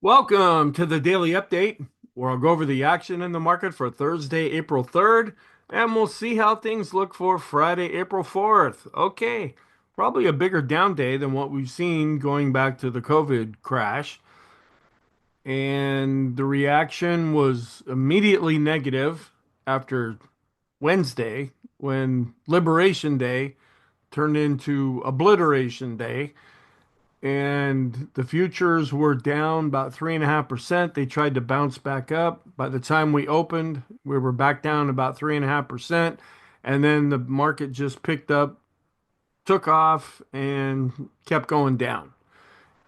Welcome to the daily update, where I'll go over the action in the market for Thursday, April 3rd, and we'll see how things look for Friday, April 4th. Okay, probably a bigger down day than what we've seen going back to the COVID crash. And the reaction was immediately negative after Wednesday, when Liberation Day turned into Obliteration Day and the futures were down about 3.5%. They tried to bounce back up. By the time we opened, we were back down about 3.5%. And then the market just picked up, took off, and kept going down.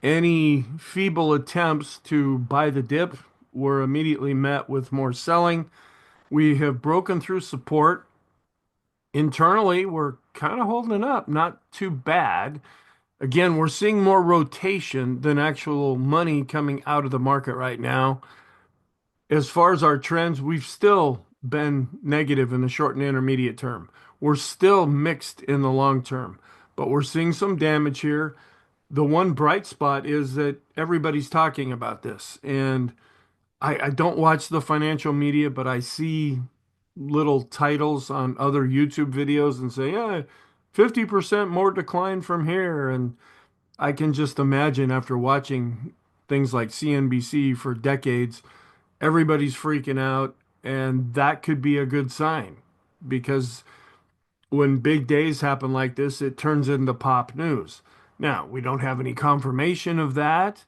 Any feeble attempts to buy the dip were immediately met with more selling. We have broken through support. Internally, we're kind of holding up, not too bad. Again, we're seeing more rotation than actual money coming out of the market right now. As far as our trends, we've still been negative in the short and intermediate term. We're still mixed in the long term, but we're seeing some damage here. The one bright spot is that everybody's talking about this. And I don't watch the financial media, but I see little titles on other YouTube videos and say, yeah, 50% more decline from here. And I can just imagine after watching things like CNBC for decades, everybody's freaking out, and that could be a good sign because when big days happen like this, it turns into pop news. Now, we don't have any confirmation of that.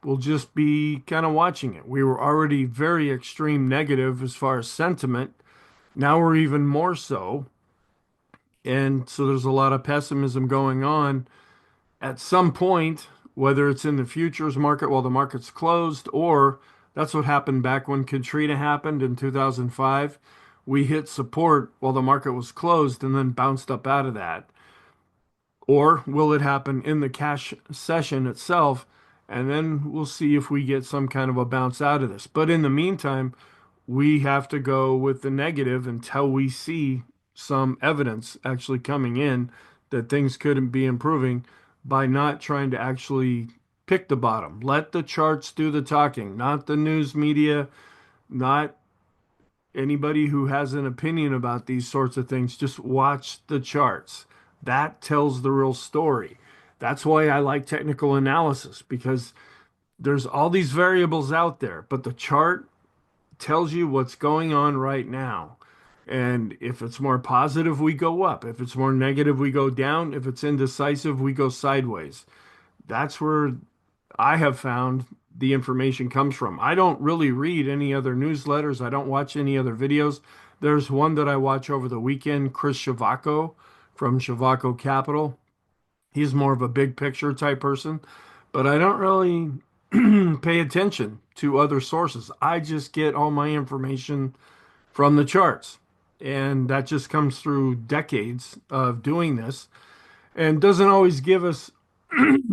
We'll just be kind of watching it. We were already very extreme negative as far as sentiment. Now we're even more so. And so there's a lot of pessimism going on at some point, whether it's in the futures market while the market's closed, or that's what happened back when Katrina happened in 2005. We hit support while the market was closed and then bounced up out of that. Or will it happen in the cash session itself? And then we'll see if we get some kind of a bounce out of this. But in the meantime, we have to go with the negative until we see some evidence actually coming in that things couldn't be improving by not trying to actually pick the bottom. Let the charts do the talking, not the news media, not anybody who has an opinion about these sorts of things. Just watch the charts. That tells the real story. That's why I like technical analysis because there's all these variables out there, but the chart tells you what's going on right now. And if it's more positive, we go up. If it's more negative, we go down. If it's indecisive, we go sideways. That's where I have found the information comes from. I don't really read any other newsletters. I don't watch any other videos. There's one that I watch over the weekend, Chris Shavako from Shavako Capital. He's more of a big picture type person, but I don't really pay attention to other sources. I just get all my information from the charts. And that just comes through decades of doing this and doesn't always give us,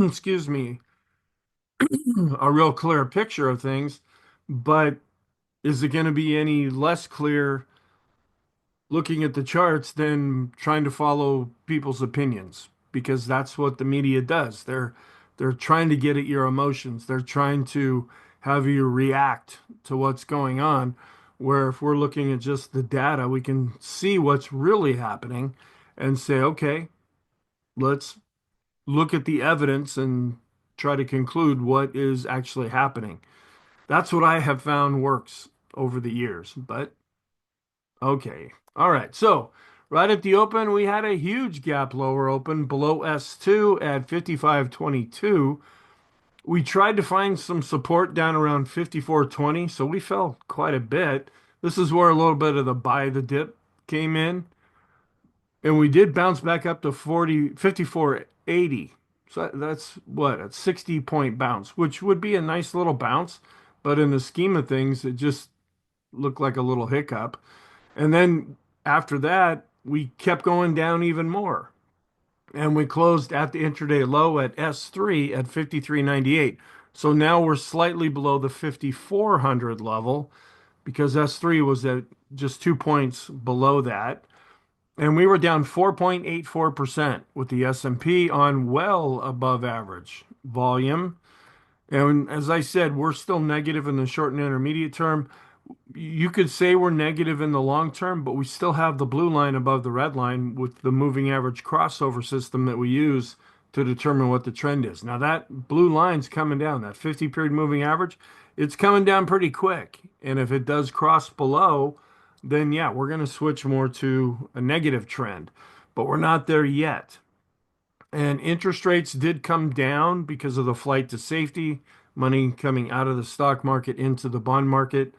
excuse me, a real clear picture of things. But is it going to be any less clear looking at the charts than trying to follow people's opinions? Because that's what the media does. They're trying to get at your emotions. They're trying to have you react to what's going on. Where if we're looking at just the data, we can see what's really happening and say, okay, let's look at the evidence and try to conclude what is actually happening. That's what I have found works over the years. But okay. All right. So right at the open, we had a huge gap lower open below S2 at 55.22. We tried to find some support down around 54.20, so we fell quite a bit. This is where a little bit of the buy the dip came in. And we did bounce back up to 54.80. So that's what, a 60-point bounce, which would be a nice little bounce. But in the scheme of things, it just looked like a little hiccup. And then after that, we kept going down even more. And we closed at the intraday low at S3 at 53.98. So now we're slightly below the 5400 level because S3 was at just 2 points below that. And we were down 4.84% with the S&P on well above average volume. And as I said, we're still negative in the short and intermediate term. You could say we're negative in the long term, but we still have the blue line above the red line with the moving average crossover system that we use to determine what the trend is. Now that blue line's coming down, that 50 period moving average, it's coming down pretty quick. And if it does cross below, then yeah, we're going to switch more to a negative trend, but we're not there yet. And interest rates did come down because of the flight to safety, money coming out of the stock market into the bond market.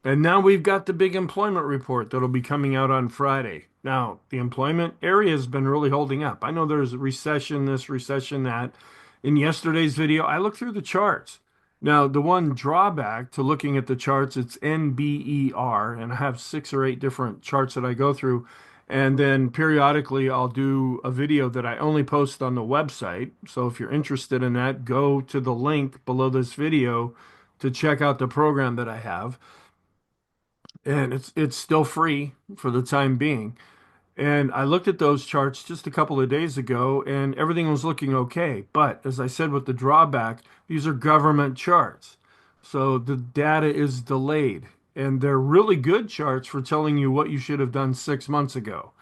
And now we've got the big employment report that'll be coming out on Friday. Now, the employment area has been really holding up. I know there's a recession, this recession, that. In yesterday's video, I looked through the charts. Now, the one drawback to looking at the charts, it's NBER, and I have 6 or 8 different charts that I go through. And then periodically, I'll do a video that I only post on the website. So if you're interested in that, go to the link below this video to check out the program that I have, and it's still free for the time being. And I looked at those charts just a couple of days ago, and everything was looking okay. But as I said, with the drawback, these are government charts, so the data is delayed, and they're really good charts for telling you what you should have done 6 months ago.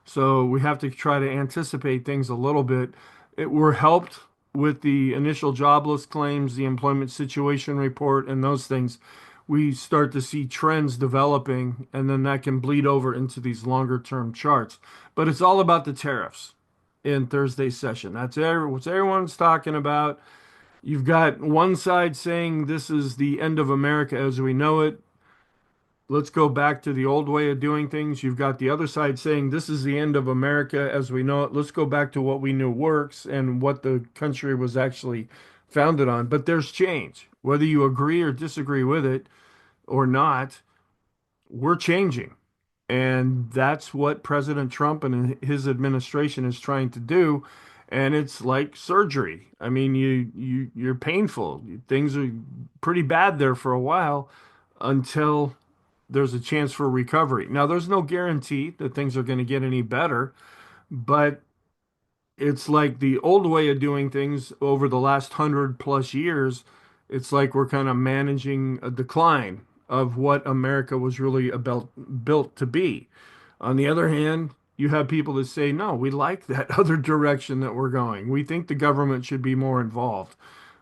So we have to try to anticipate things a little bit. We're helped with the initial jobless claims, the employment situation report, and those things. We start to see trends developing, and then that can bleed over into these longer term charts. But it's all about the tariffs in Thursday's session. That's what everyone's talking about. You've got one side saying this is the end of America as we know it. Let's go back to the old way of doing things. You've got the other side saying this is the end of America as we know it. Let's go back to what we knew works and what the country was actually founded on. But there's change. Whether you agree or disagree with it or not, we're changing. And that's what President Trump and his administration is trying to do. And it's like surgery. I mean, you're painful. Things are pretty bad there for a while until there's a chance for recovery. Now, there's no guarantee that things are going to get any better, but it's like the old way of doing things over the last 100+ years. It's like we're kind of managing a decline of what America was really about, built to be. On the other hand, you have people that say, no, we like that other direction that we're going. We think the government should be more involved.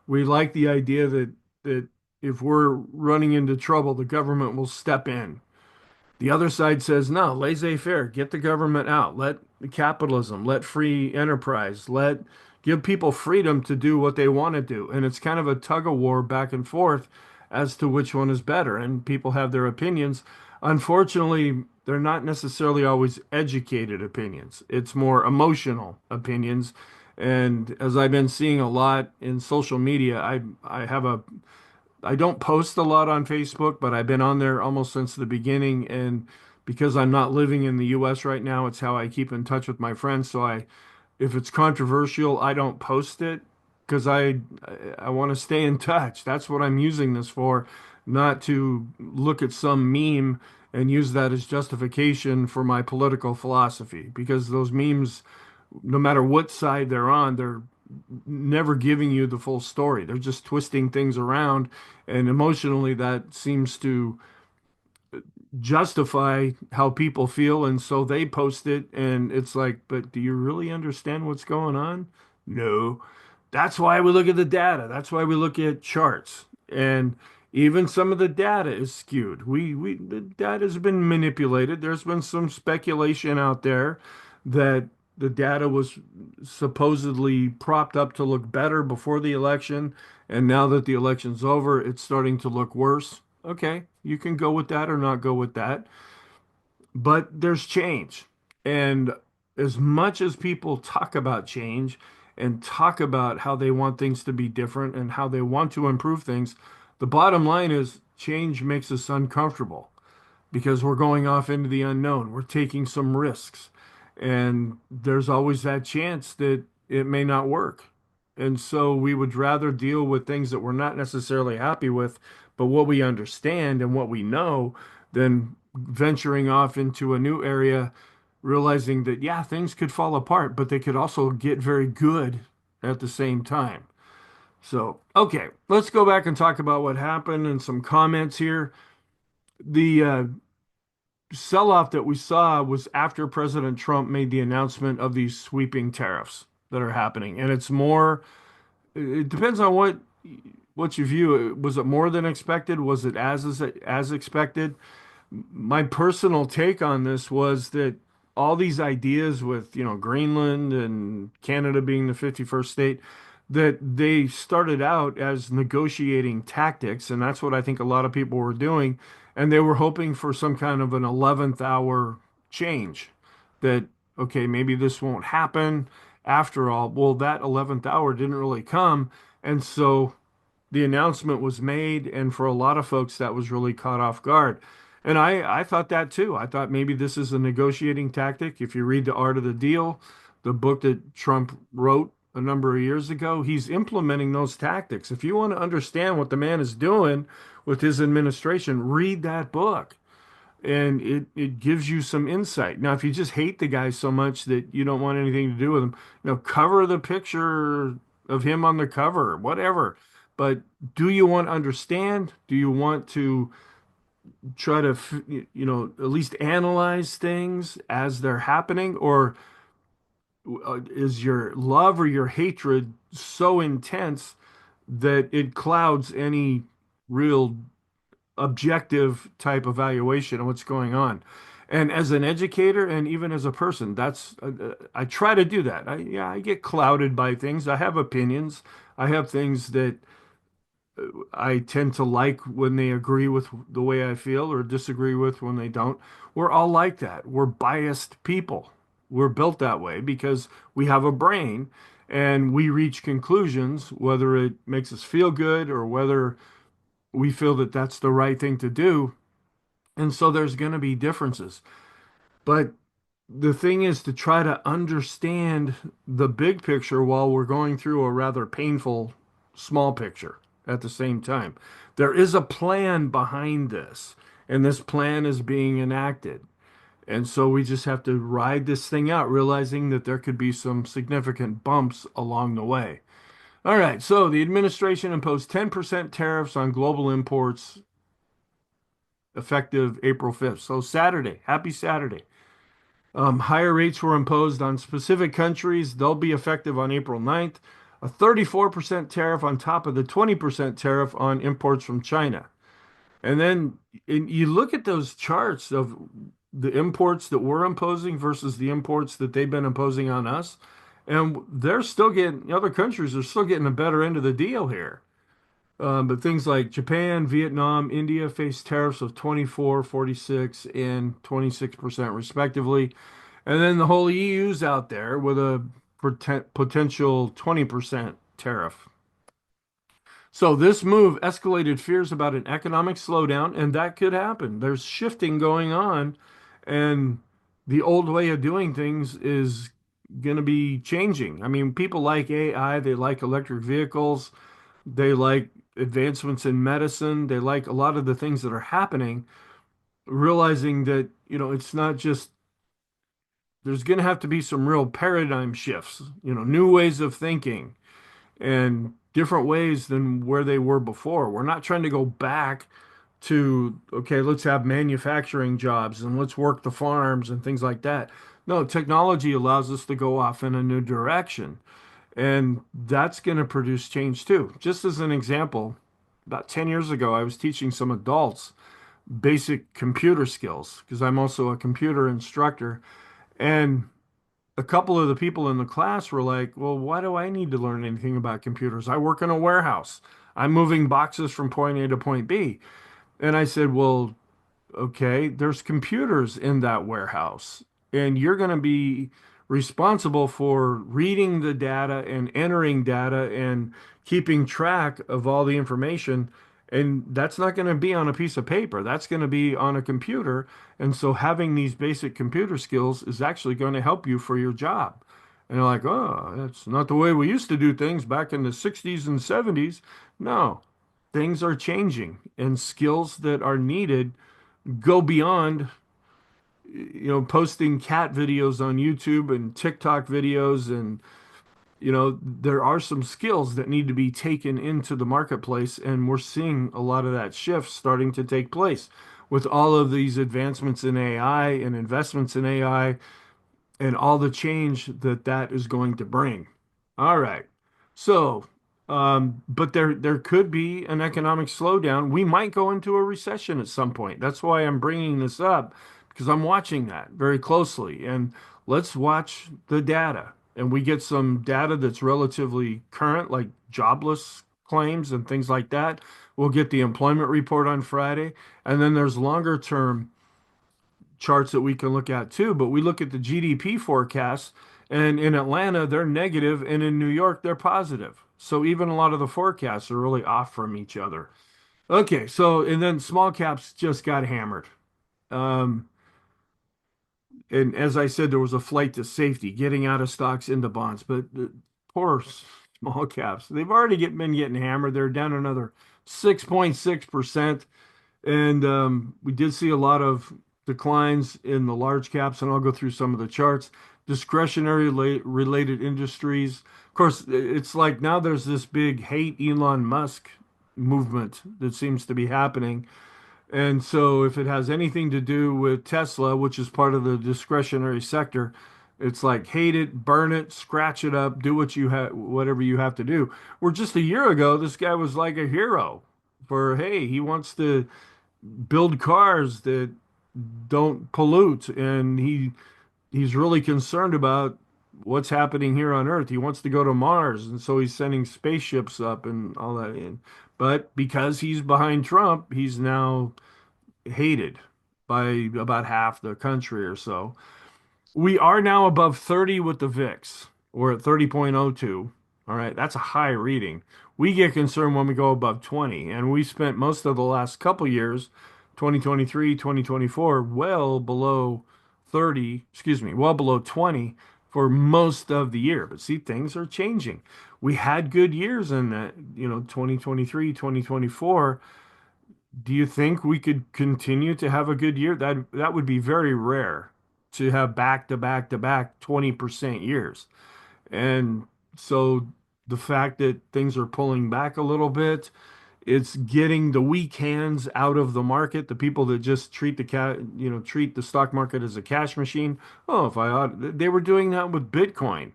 We like the idea that if we're running into trouble, the government will step in. The other side says, no, laissez-faire, get the government out, let the capitalism, let free enterprise, give people freedom to do what they want to do. And it's kind of a tug of war back and forth as to which one is better. And people have their opinions. Unfortunately, they're not necessarily always educated opinions. It's more emotional opinions. And as I've been seeing a lot in social media, I don't post a lot on Facebook, but I've been on there almost since the beginning. And because I'm not living in the US right now, it's how I keep in touch with my friends. So if it's controversial, I don't post it because I want to stay in touch. That's what I'm using this for, not to look at some meme and use that as justification for my political philosophy. Because those memes, no matter what side they're on, they're never giving you the full story. They're just twisting things around, and emotionally, that seems to justify how people feel, and so they post it, and it's like, but do you really understand what's going on? No. That's why we look at the data. That's why we look at charts. And even some of the data is skewed. The data has been manipulated. There's been some speculation out there that the data was supposedly propped up to look better before the election, and now that the election's over, it's starting to look worse. Okay, you can go with that or not go with that, but there's change. And as much as people talk about change and talk about how they want things to be different and how they want to improve things, the bottom line is change makes us uncomfortable because we're going off into the unknown. We're taking some risks, and there's always that chance that it may not work. And so we would rather deal with things that we're not necessarily happy with, but what we understand and what we know, than venturing off into a new area, realizing that, yeah, things could fall apart, but they could also get very good at the same time. So, okay, let's go back and talk about what happened and some comments here. The sell-off that we saw was after President Trump made the announcement of these sweeping tariffs that are happening. And it's more, it depends on what you view. Was it more than expected? Was it as expected? My personal take on this was that all these ideas with, Greenland and Canada being the 51st state, that they started out as negotiating tactics, and that's what I think a lot of people were doing, and they were hoping for some kind of an 11th hour change that, okay, maybe this won't happen after all. Well, that 11th hour didn't really come, and so the announcement was made, and for a lot of folks, that was really caught off guard. And I thought that too. I thought maybe this is a negotiating tactic. If you read The Art of the Deal, the book that Trump wrote a number of years ago, he's implementing those tactics. If you want to understand what the man is doing with his administration, read that book. And it gives you some insight. Now, if you just hate the guy so much that you don't want anything to do with him, cover the picture of him on the cover, whatever. But do you want to understand? Do you want to try to, at least analyze things as they're happening? Or is your love or your hatred so intense that it clouds any real objective type evaluation of what's going on? And as an educator and even as a person, that's I try to do that. I get clouded by things. I have opinions. I have things that I tend to like when they agree with the way I feel or disagree with when they don't. We're all like that. We're biased people. We're built that way because we have a brain and we reach conclusions, whether it makes us feel good or whether we feel that that's the right thing to do. And so there's going to be differences. But the thing is to try to understand the big picture while we're going through a rather painful small picture at the same time. There is a plan behind this, and this plan is being enacted. And so we just have to ride this thing out, realizing that there could be some significant bumps along the way. All right, so the administration imposed 10% tariffs on global imports effective April 5th. So Saturday, happy Saturday. Higher rates were imposed on specific countries. They'll be effective on April 9th. A 34% tariff on top of the 20% tariff on imports from China. And then you look at those charts of the imports that we're imposing versus the imports that they've been imposing on us. And they're still getting, other countries are still getting a better end of the deal here. But things like Japan, Vietnam, India face tariffs of 24, 46, and 26% respectively. And then the whole EU's out there with a potential 20% tariff. So this move escalated fears about an economic slowdown, and that could happen. There's shifting going on, and the old way of doing things is going to be changing. I mean, people like AI, they like electric vehicles, they like advancements in medicine, they like a lot of the things that are happening, realizing that, it's not just there's going to have to be some real paradigm shifts, new ways of thinking and different ways than where they were before. We're not trying to go back to, okay, let's have manufacturing jobs and let's work the farms and things like that. No, technology allows us to go off in a new direction. And that's going to produce change too. Just as an example, about 10 years ago, I was teaching some adults basic computer skills because I'm also a computer instructor. And a couple of the people in the class were like, well, why do I need to learn anything about computers? I work in a warehouse. I'm moving boxes from point A to point B. And I said, well, okay, there's computers in that warehouse, and you're going to be responsible for reading the data and entering data and keeping track of all the information. And that's not going to be on a piece of paper. That's going to be on a computer. And so having these basic computer skills is actually going to help you for your job. And they're like, oh, that's not the way we used to do things back in the 60s and 70s. No, things are changing, and skills that are needed go beyond, posting cat videos on YouTube and TikTok videos and there are some skills that need to be taken into the marketplace, and we're seeing a lot of that shift starting to take place with all of these advancements in AI and investments in AI and all the change that that is going to bring. All right. So, but there could be an economic slowdown. We might go into a recession at some point. That's why I'm bringing this up because I'm watching that very closely. And let's watch the data. And we get some data that's relatively current, like jobless claims and things like that. We'll get the employment report on Friday. And then there's longer term charts that we can look at too, but we look at the GDP forecasts, and in Atlanta, they're negative, and in New York, they're positive. So even a lot of the forecasts are really off from each other. Okay, so and then small caps just got hammered. Um, and as I said, there was a flight to safety, getting out of stocks into bonds, but the poor small caps, they've already been getting hammered. They're down another 6.6%. And we did see a lot of declines in the large caps, and I'll go through some of the charts. Discretionary related industries. Of course, it's like now there's this big hate Elon Musk movement that seems to be happening. And so if it has anything to do with Tesla, which is part of the discretionary sector, it's like hate it, burn it, scratch it up, do what you have, whatever you have to do. Where just a year ago, this guy was like a hero for, hey, he wants to build cars that don't pollute, and he's really concerned about what's happening here on Earth. He wants to go to Mars, and so he's sending spaceships up and all that in. But because he's behind Trump, he's now hated by about half the country or so. We are now above 30 with the VIX. We're at 30.02. All right, that's a high reading. We get concerned when we go above 20, and we spent most of the last couple years, 2023, 2024, well below 30, excuse me, well below 20 for most of the year. But see, things are changing. We had good years in that, 2023, 2024. Do you think we could continue to have a good year? That would be very rare to have back to back to back 20% years. And so the fact that things are pulling back a little bit, it's getting the weak hands out of the market, the people that just treat the stock market as a cash machine. Oh, if I ought, they were doing that with Bitcoin.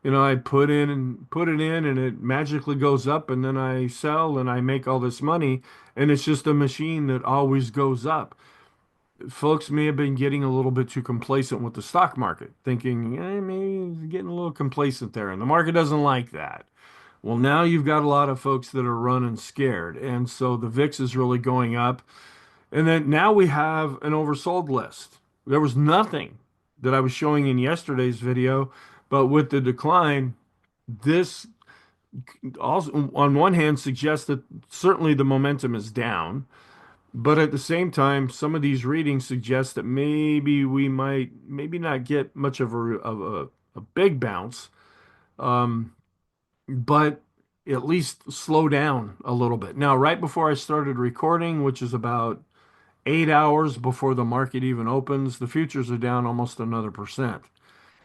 I put in and put it in and it magically goes up and then I sell and I make all this money and it's just a machine that always goes up. Folks may have been getting a little bit too complacent with the stock market, thinking, maybe getting a little complacent there, and the market doesn't like that. Well, now you've got a lot of folks that are running scared, and so the VIX is really going up. And then now we have an oversold list. There was nothing that I was showing in yesterday's video, but with the decline, this also, on one hand, suggests that certainly the momentum is down. But at the same time, some of these readings suggest that maybe we might maybe not get much of a big bounce, um, but at least slow down a little bit. Now, right before I started recording, which is about 8 hours before the market even opens, the futures are down almost another percent.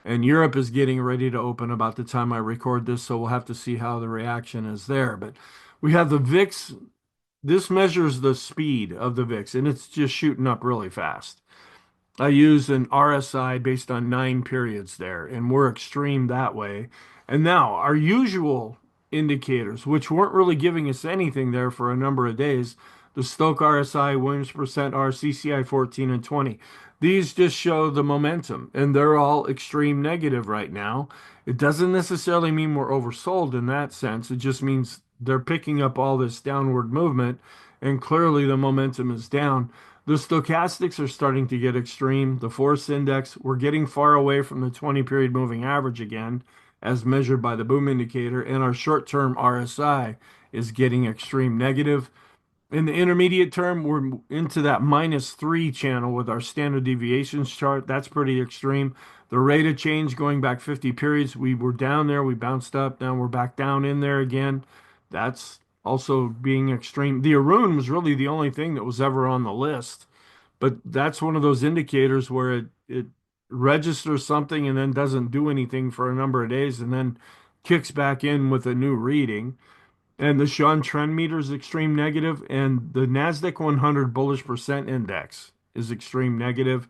And Europe is getting ready to open about the time I record this, so we'll have to see how the reaction is there. But we have the VIX. This measures the speed of the VIX, and it's just shooting up really fast. I use an RSI based on 9 periods there, and we're extreme that way. And now our usual indicators, which weren't really giving us anything there for a number of days, the Stoke RSI, Williams percent R, CCI 14 and 20. These just show the momentum, and they're all extreme negative right now. It doesn't necessarily mean we're oversold in that sense. It just means they're picking up all this downward movement, and clearly the momentum is down. The stochastics are starting to get extreme. The force index, we're getting far away from the 20 period moving average again, as measured by the boom indicator, and our short term RSI is getting extreme negative. In the intermediate term, we're into that -3 channel with our standard deviations chart. That's pretty extreme. The rate of change going back 50 periods, we were down there, we bounced up, now we're back down in there again. That's also being extreme. The Arun was really the only thing that was ever on the list, but that's one of those indicators where it registers something and then doesn't do anything for a number of days and then kicks back in with a new reading. And the Sean trend meter is extreme negative, and the NASDAQ 100 bullish percent index is extreme negative.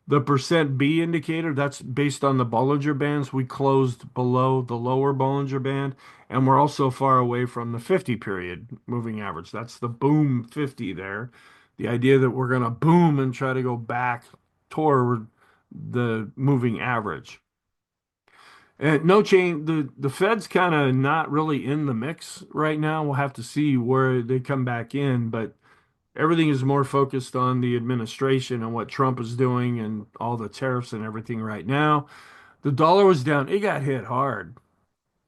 The percent B indicator, that's based on the Bollinger Bands. We closed below the lower Bollinger Band, and we're also far away from the 50 period moving average. That's the boom 50 there. The idea that we're going to boom and try to go back toward the moving average. And no change. The Fed's kind of not really in the mix right now. We'll have to see where they come back in, but everything is more focused on the administration and what Trump is doing and all the tariffs and everything right now. The dollar was down. It got hit hard.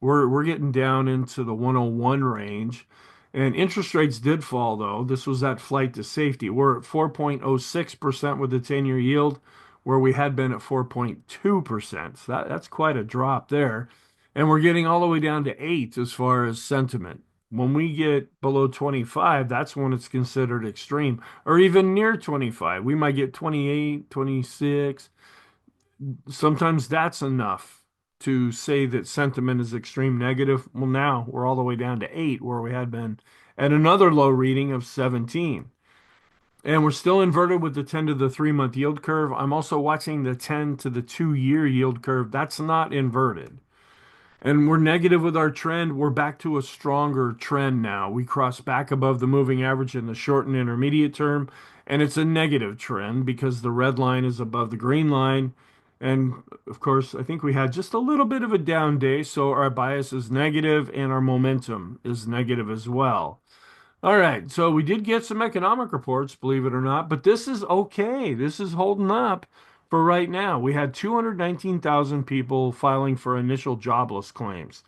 We're getting down into the 101 range. And interest rates did fall though. This was that flight to safety. We're at 4.06% with the 10-year yield, where we had been at 4.2%. So that's quite a drop there. And we're getting all the way down to 8 as far as sentiment. When we get below 25, that's when it's considered extreme, or even near 25. We might get 28, 26. Sometimes that's enough to say that sentiment is extreme negative. Well, now we're all the way down to 8, where we had been at another low reading of 17. And we're still inverted with the 10 to the 3-month yield curve. I'm also watching the 10 to the 2-year yield curve. That's not inverted. And we're negative with our trend. We're back to a stronger trend now. We cross back above the moving average in the short and intermediate term, and it's a negative trend because the red line is above the green line. And of course, I think we had just a little bit of a down day, so our bias is negative and our momentum is negative as well. All right, so we did get some economic reports, believe it or not, but this is okay. This is holding up for right now. We had 219,000 people filing for initial jobless claims.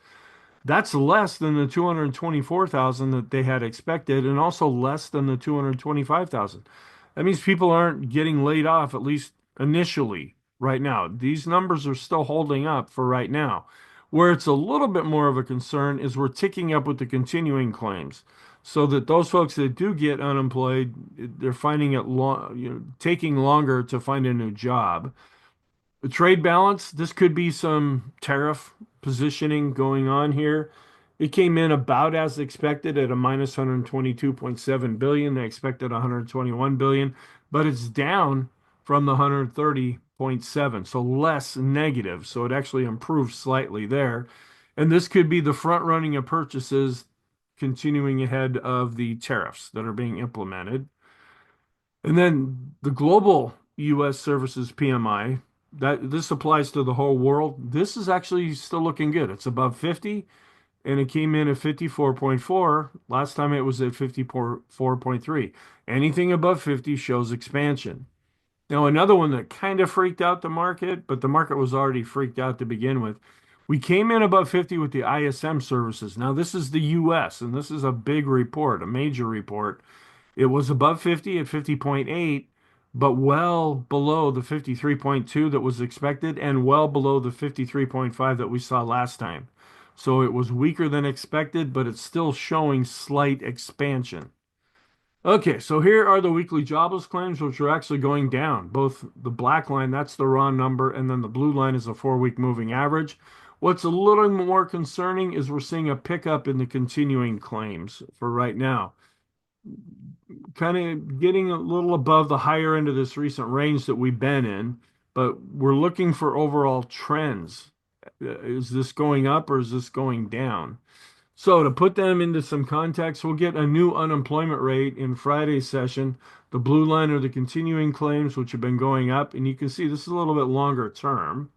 That's less than the 224,000 that they had expected, and also less than the 225,000. That means people aren't getting laid off, at least initially, right now. These numbers are still holding up for right now. Where it's a little bit more of a concern is we're ticking up with the continuing claims, so that those folks that do get unemployed, they're finding it taking longer to find a new job. The trade balance, this could be some tariff positioning going on here. It came in about as expected at a minus 122.7 billion. They expected 121 billion, but it's down from the 130.7, so less negative. So it actually improved slightly there. And this could be the front running of purchases continuing ahead of the tariffs that are being implemented. And then the global US services PMI, that this applies to the whole world. This is actually still looking good. It's above 50 and it came in at 54.4. Last time it was at 54.3. Anything above 50 shows expansion. Now, another one that kind of freaked out the market, but the market was already freaked out to begin with. We came in above 50 with the ISM services. Now, this is the US, and this is a big report, a major report. It was above 50 at 50.8, but well below the 53.2 that was expected and well below the 53.5 that we saw last time. So it was weaker than expected, but it's still showing slight expansion. Okay, so here are the weekly jobless claims, which are actually going down. Both the black line, that's the raw number, and then the blue line is a 4-week moving average. What's a little more concerning is we're seeing a pickup in the continuing claims for right now, kind of getting a little above the higher end of this recent range that we've been in, but we're looking for overall trends. Is this going up or is this going down? So to put them into some context, we'll get a new unemployment rate in Friday's session. The blue line are the continuing claims, which have been going up, and you can see this is a little bit longer term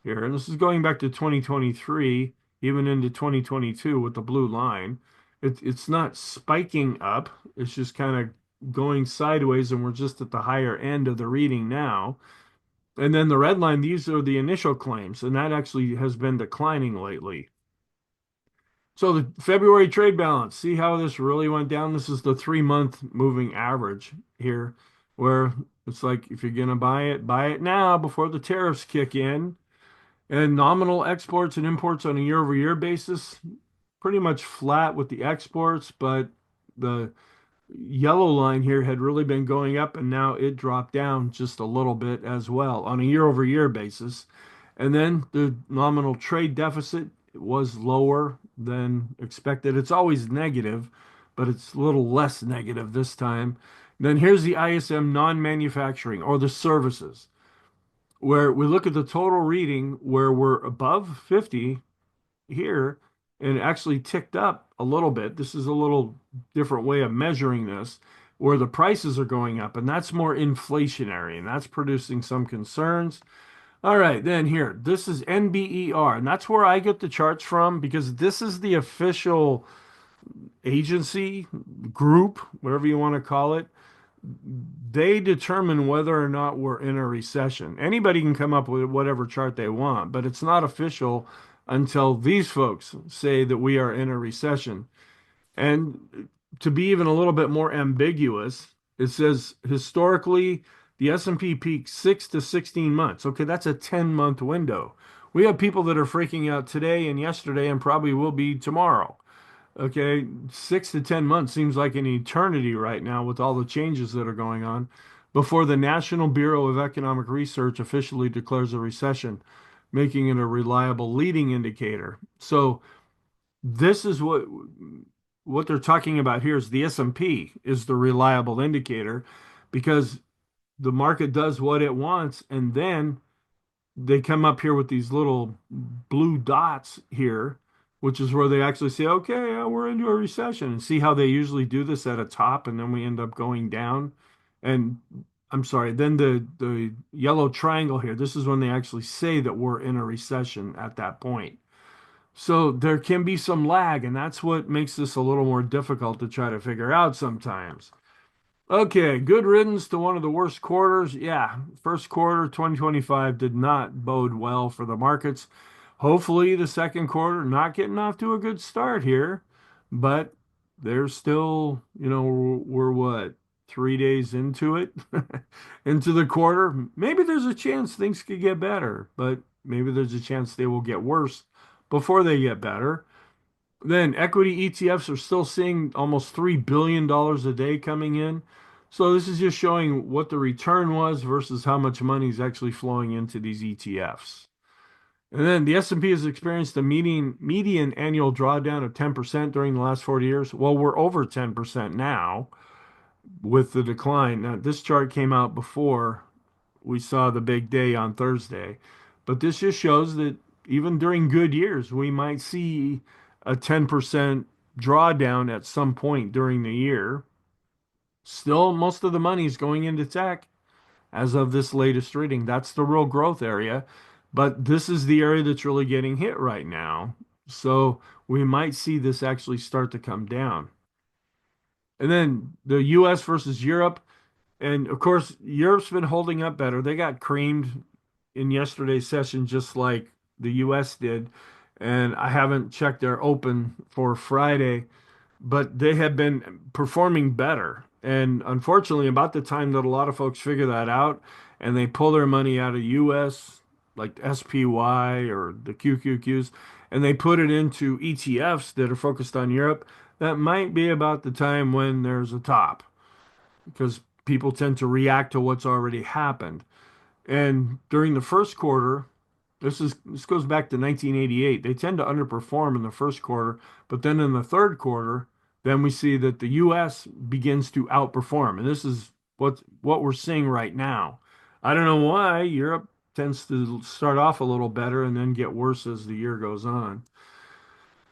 here. And this is going back to 2023, even into 2022 with the blue line. It's not spiking up. It's just kind of going sideways, and we're just at the higher end of the reading now. And then the red line, these are the initial claims, and that actually has been declining lately. So the February trade balance, see how this really went down? This is the 3-month moving average here, where it's like if you're gonna buy it now before the tariffs kick in. And nominal exports and imports on a year-over-year basis, pretty much flat with the exports, but the yellow line here had really been going up, and now it dropped down just a little bit as well on a year-over-year basis. And then the nominal trade deficit It was lower than expected. It's always negative, but it's a little less negative this time. Then here's the ISM non-manufacturing or the services, where we look at the total reading where we're above 50 here and it actually ticked up a little bit. This is a little different way of measuring this, where the prices are going up, and that's more inflationary, and that's producing some concerns. All right, then here, this is NBER, and that's where I get the charts from because this is the official agency, group, whatever you want to call it. They determine whether or not we're in a recession. Anybody can come up with whatever chart they want, but it's not official until these folks say that we are in a recession. And to be even a little bit more ambiguous, it says historically the S&P peaked 6 to 16 months. Okay, that's a 10-month window. We have people that are freaking out today and yesterday and probably will be tomorrow. Okay, 6 to 10 months seems like an eternity right now with all the changes that are going on before the National Bureau of Economic Research officially declares a recession, making it a reliable leading indicator. So this is what they're talking about here is the S&P is the reliable indicator because the market does what it wants and then they come up here with these little blue dots here, which is where they actually say, okay, we're into a recession, and see how they usually do this at a top, and then we end up going down. And I'm sorry, then the yellow triangle here, this is when they actually say that we're in a recession at that point. So there can be some lag, and that's what makes this a little more difficult to try to figure out sometimes. Okay, good riddance to one of the worst quarters. Yeah, first quarter 2025 did not bode well for the markets. Hopefully, the second quarter not getting off to a good start here, but there's still, we're what, 3 days into it, into the quarter. Maybe there's a chance things could get better, but maybe there's a chance they will get worse before they get better. Then equity ETFs are still seeing almost $3 billion a day coming in. So this is just showing what the return was versus how much money is actually flowing into these ETFs. And then the S&P has experienced a median annual drawdown of 10% during the last 40 years. Well, we're over 10% now with the decline. Now, this chart came out before we saw the big day on Thursday. But this just shows that even during good years, we might see a 10% drawdown at some point during the year. Still, most of the money is going into tech as of this latest reading. That's the real growth area. But this is the area that's really getting hit right now. So we might see this actually start to come down. And then the US versus Europe. And of course, Europe's been holding up better. They got creamed in yesterday's session, just like the US did. And I haven't checked their open for Friday, but they have been performing better. And unfortunately, about the time that a lot of folks figure that out and they pull their money out of US, like SPY or the QQQs, and they put it into ETFs that are focused on Europe, that might be about the time when there's a top because people tend to react to what's already happened. And during the first quarter, this goes back to 1988. They tend to underperform in the first quarter, but then in the third quarter, then we see that the US begins to outperform. And this is what we're seeing right now. I don't know why Europe tends to start off a little better and then get worse as the year goes on.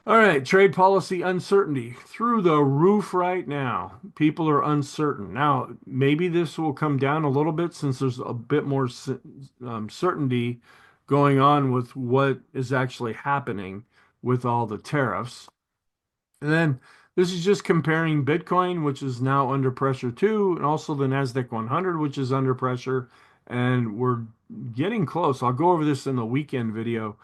All right, trade policy uncertainty through the roof right now. People are uncertain. Now, maybe this will come down a little bit since there's a bit more certainty going on with what is actually happening with all the tariffs. And then this is just comparing Bitcoin, which is now under pressure too, and also the NASDAQ 100, which is under pressure. And we're getting close. I'll go over this in the weekend video.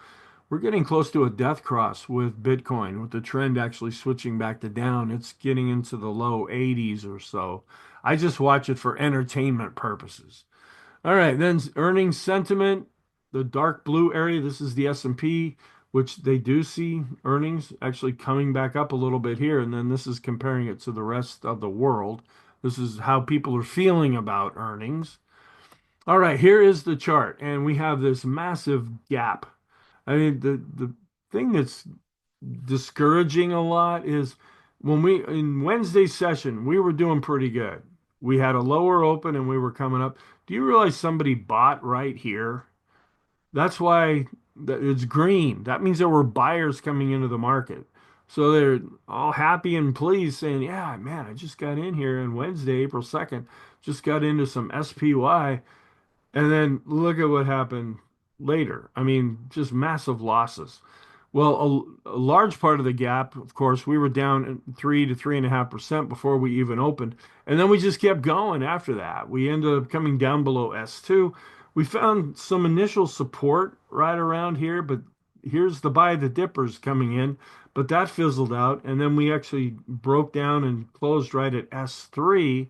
We're getting close to a death cross with Bitcoin, with the trend actually switching back to down. It's getting into the low 80s or so. I just watch it for entertainment purposes. All right, then earnings sentiment, the dark blue area, this is the S&P, which they do see earnings actually coming back up a little bit here. And then this is comparing it to the rest of the world. This is how people are feeling about earnings. All right, here is the chart, and we have this massive gap. I mean, the thing that's discouraging a lot is when we in Wednesday's session, we were doing pretty good. We had a lower open and we were coming up. Do you realize somebody bought right here? That's why it's green. That means there were buyers coming into the market. So they're all happy and pleased saying, yeah, man, I just got in here on Wednesday, April 2nd, just got into some SPY. And then look at what happened later. I mean, just massive losses. Well, a large part of the gap, of course, we were down 3 to 3.5% before we even opened. And then we just kept going after that. We ended up coming down below S2. We found some initial support right around here, but here's the buy the dippers coming in, but that fizzled out. And then we actually broke down and closed right at S3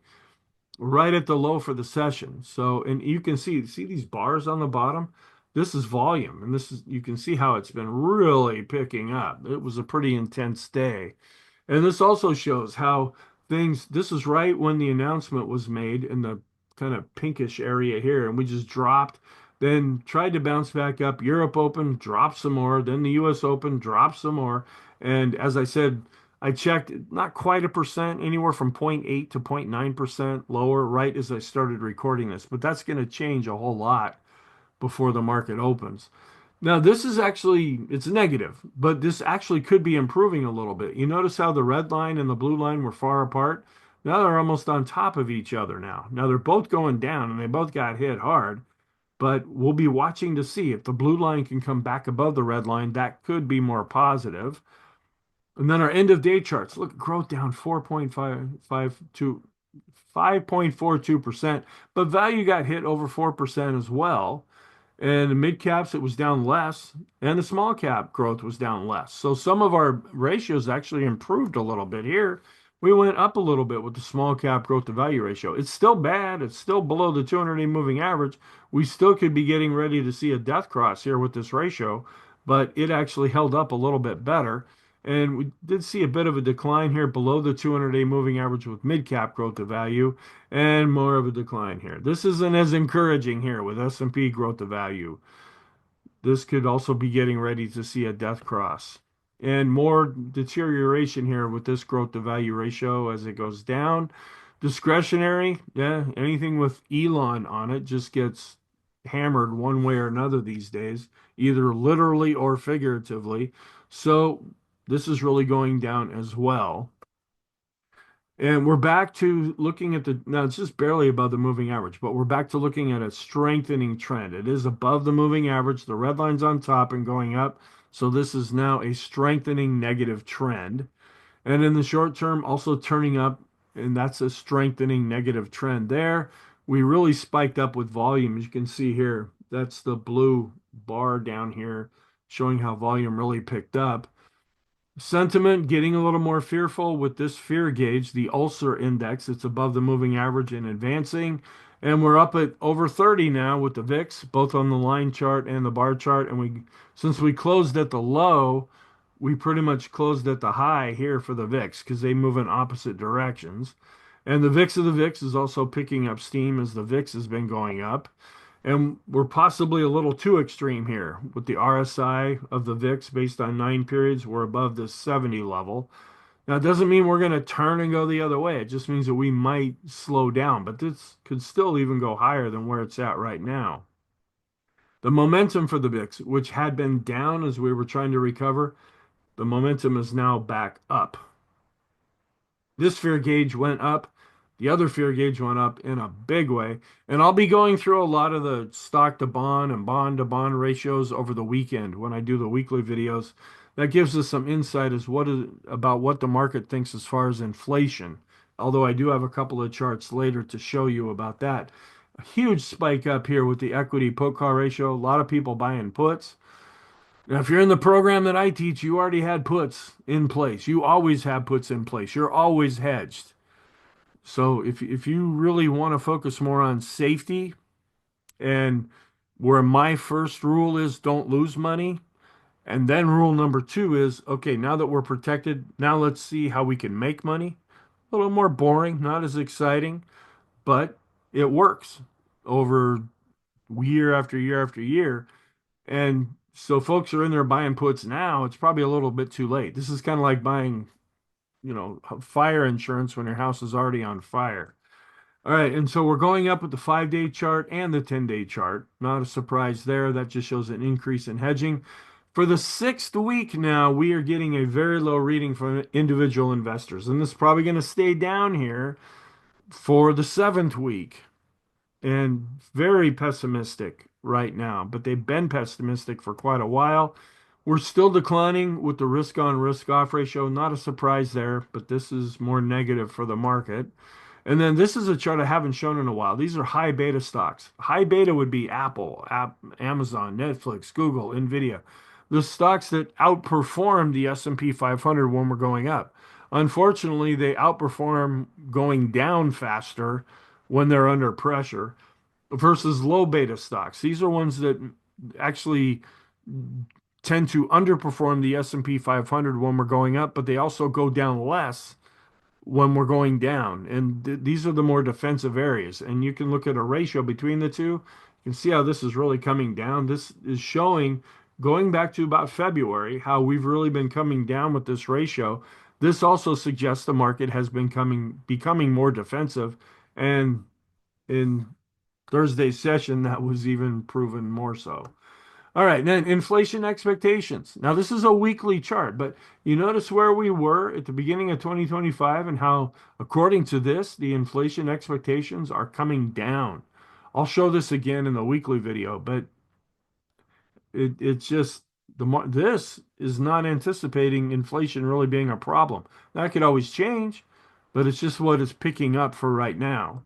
right at the low for the session. So, and you can see these bars on the bottom. This is volume, and this is you can see how it's been really picking up. It was a pretty intense day. And this also shows how this is right when the announcement was made in the kind of pinkish area here, and we just dropped, then tried to bounce back up. Europe Open, dropped some more, then the US Open, dropped some more. And as I said, I checked not quite a percent, anywhere from 0.8 to 0.9% lower right as I started recording this, but that's going to change a whole lot before the market opens. Now, this is actually, it's negative, but this actually could be improving a little bit. You notice how the red line and the blue line were far apart? Now they're almost on top of each other now. Now they're both going down and they both got hit hard, but we'll be watching to see if the blue line can come back above the red line. That could be more positive. And then our end of day charts, look, growth down 4.55 to 5.42%, but value got hit over 4% as well. And the mid caps, it was down less, and the small cap growth was down less. So some of our ratios actually improved a little bit here. We went up a little bit with the small cap growth to value ratio. It's still bad. It's still below the 200-day moving average. We still could be getting ready to see a death cross here with this ratio, but it actually held up a little bit better. And we did see a bit of a decline here below the 200-day moving average with mid cap growth to value and more of a decline here. This isn't as encouraging here with S&P growth to value. This could also be getting ready to see a death cross and more deterioration here with this growth to value ratio as it goes down. Discretionary, yeah, anything with Elon on it just gets hammered one way or another these days, either literally or figuratively. So this is really going down as well. And we're back to looking at now it's just barely above the moving average, but we're back to looking at a strengthening trend. It is above the moving average. The red line's on top and going up. So this is now a strengthening negative trend. And in the short term, also turning up, and that's a strengthening negative trend there. We really spiked up with volume, as you can see here. That's the blue bar down here showing how volume really picked up. Sentiment getting a little more fearful with this fear gauge, the ulcer index. It's above the moving average and advancing. And we're up at over 30 now with the VIX, both on the line chart and the bar chart. And since we closed at the low, we pretty much closed at the high here for the VIX because they move in opposite directions. And the VIX of the VIX is also picking up steam as the VIX has been going up. And we're possibly a little too extreme here with the RSI of the VIX based on 9 periods. We're above the 70 level. Now, it doesn't mean we're going to turn and go the other way. It just means that we might slow down, but this could still even go higher than where it's at right now. The momentum for the VIX, which had been down as we were trying to recover, the momentum is now back up. This fear gauge went up. The other fear gauge went up in a big way. And I'll be going through a lot of the stock to bond and bond to bond ratios over the weekend when I do the weekly videos. That gives us some insight about what the market thinks as far as inflation. Although I do have a couple of charts later to show you about that. A huge spike up here with the equity put call ratio. A lot of people buying puts. Now, if you're in the program that I teach, you already had puts in place. You always have puts in place. You're always hedged. So if you really want to focus more on safety and where my first rule is don't lose money, and then rule number two is, okay, now that we're protected, now let's see how we can make money. A little more boring, not as exciting, but it works over year after year after year. And So folks are in there buying puts now. It's probably a little bit too late. This is kind of like buying, fire insurance when your house is already on fire. All right, and so we're going up with the 5-day chart and the 10-day chart. Not a surprise there. That just shows an increase in hedging. For the sixth week now, we are getting a very low reading from individual investors, and this is probably going to stay down here for the seventh week. And very pessimistic right now, but they've been pessimistic for quite a while. We're still declining with the risk on risk off ratio. Not a surprise there, but this is more negative for the market. And then this is a chart I haven't shown in a while. These are high beta stocks. High beta would be Apple, Amazon, Netflix, Google, Nvidia. The stocks that outperform the S&P 500 when we're going up. Unfortunately, they outperform going down faster when they're under pressure versus low beta stocks. These are ones that actually tend to underperform the S&P 500 when we're going up, but they also go down less when we're going down. And these are the more defensive areas. And you can look at a ratio between the two. You can see how this is really coming down. This is showing, going back to about February, how we've really been coming down with this ratio. This also suggests the market has been becoming more defensive. And in Thursday's session, that was even proven more so. All right, then inflation expectations. Now, this is a weekly chart, but you notice where we were at the beginning of 2025 and how, according to this, the inflation expectations are coming down. I'll show this again in the weekly video, but it's just this is not anticipating inflation really being a problem. That could always change, but it's just what it's picking up for right now.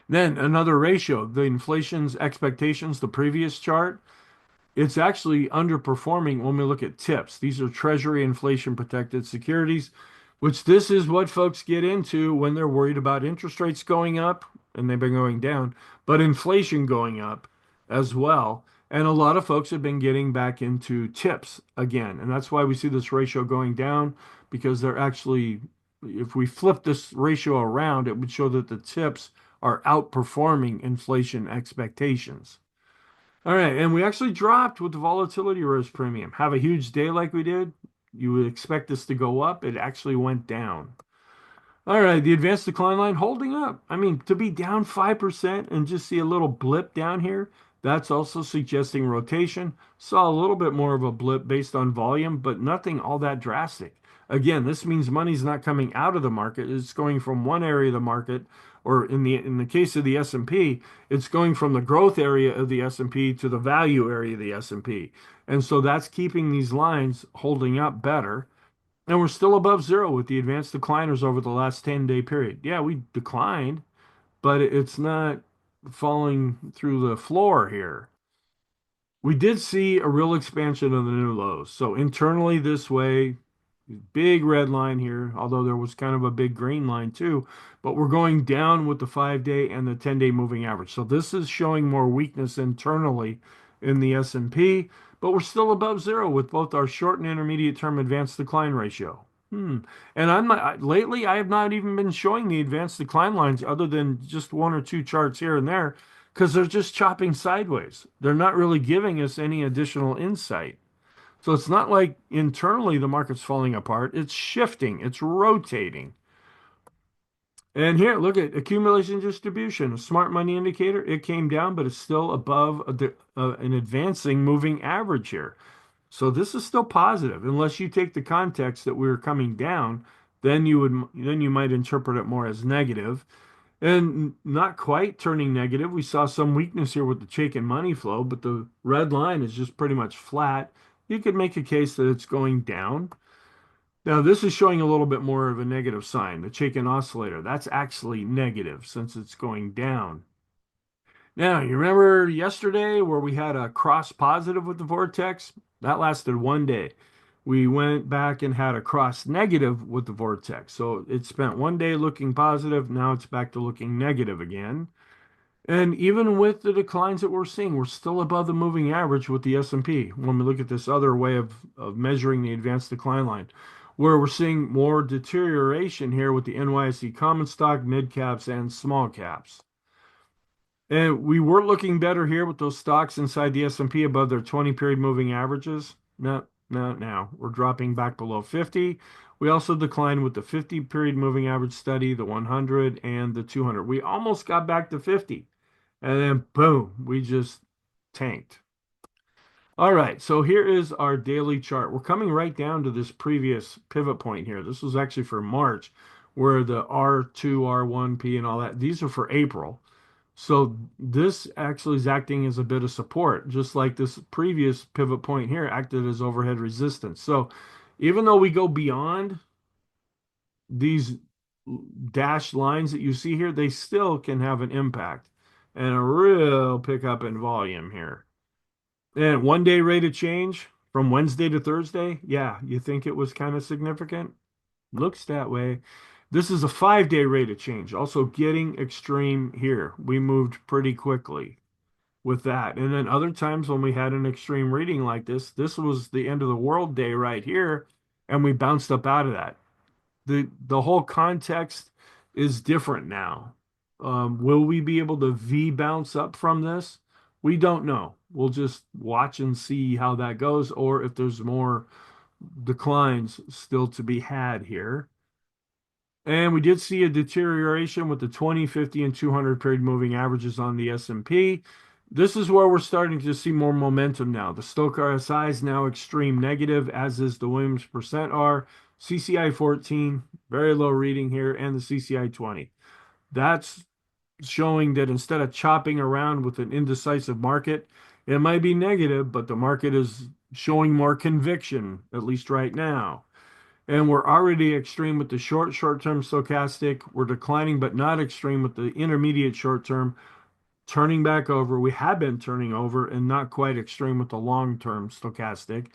Then another ratio, the inflation's expectations, the previous chart. It's actually underperforming when we look at TIPS. These are Treasury inflation protected securities, which this is what folks get into when they're worried about interest rates going up, and they've been going down, but inflation going up as well. And a lot of folks have been getting back into TIPS again. And that's why we see this ratio going down, because they're actually, if we flip this ratio around, it would show that the TIPS are outperforming inflation expectations. All right, and we actually dropped with the volatility risk premium. Have a huge day like we did, you would expect this to go up. It actually went down. All right, the advanced decline line holding up. I mean, to be down 5% and just see a little blip down here, that's also suggesting rotation. Saw a little bit more of a blip based on volume, but nothing all that drastic. Again, this means money's not coming out of the market. It's going from one area of the market, or in the case of the S&P, it's going from the growth area of the S&P to the value area of the S&P. And so that's keeping these lines holding up better. And we're still above zero with the advanced decliners over the last 10-day period. Yeah, we declined, but it's not falling through the floor here. We did see a real expansion of the new lows. So internally this way, big red line here, although there was kind of a big green line too, but we're going down with the 5-day and the 10-day moving average. So this is showing more weakness internally in the S&P, but we're still above zero with both our short and intermediate term advanced decline ratio. And I'm not lately, I have not even been showing the advanced decline lines other than just one or two charts here and there because they're just chopping sideways. They're not really giving us any additional insight. So it's not like internally the market's falling apart. It's shifting, it's rotating. And here, look at accumulation distribution, a smart money indicator. It came down, but it's still above an advancing moving average here. So this is still positive, unless you take the context that we're coming down, then you might interpret it more as negative. And not quite turning negative. We saw some weakness here with the Chaikin money flow, but the red line is just pretty much flat. You could make a case that it's going down. Now, this is showing a little bit more of a negative sign, the Chaikin oscillator. That's actually negative since it's going down. Now, you remember yesterday where we had a cross positive with the vortex? That lasted one day. We went back and had a cross negative with the vortex. So it spent one day looking positive. Now it's back to looking negative again. And even with the declines that we're seeing, we're still above the moving average with the S&P. When we look at this other way of measuring the advanced decline line, where we're seeing more deterioration here with the NYSE common stock, mid caps, and small caps. And we were looking better here with those stocks inside the S&P above their 20 period moving averages. No, no, now we're dropping back below 50. We also declined with the 50 period moving average study, the 100 and the 200. We almost got back to 50 and then boom, we just tanked. All right, so here is our daily chart. We're coming right down to this previous pivot point here. This was actually for March, where the R2, R1P, and all that, these are for April. So this actually is acting as a bit of support, just like this previous pivot point here acted as overhead resistance. So even though we go beyond these dashed lines that you see here, they still can have an impact and a real pickup in volume here. And 1 day rate of change from Wednesday to Thursday, yeah, you think it was kind of significant? Looks that way. This is a 5 day rate of change, also getting extreme here. We moved pretty quickly with that. And then other times when we had an extreme reading like this was the end of the world day right here, and we bounced up out of that. The whole context is different now. Will we be able to V bounce up from this? We don't know. We'll just watch and see how that goes, or if there's more declines still to be had here. And we did see a deterioration with the 20, 50, and 200 period moving averages on the S&P. This is where we're starting to see more momentum now. The Stochk RSI is now extreme negative, as is the Williams percent R. CCI 14, very low reading here, and the CCI 20. That's showing that instead of chopping around with an indecisive market, it might be negative, but the market is showing more conviction, at least right now. And we're already extreme with the short-term stochastic. We're declining, but not extreme with the intermediate short-term, turning back over. We have been turning over and not quite extreme with the long-term stochastic.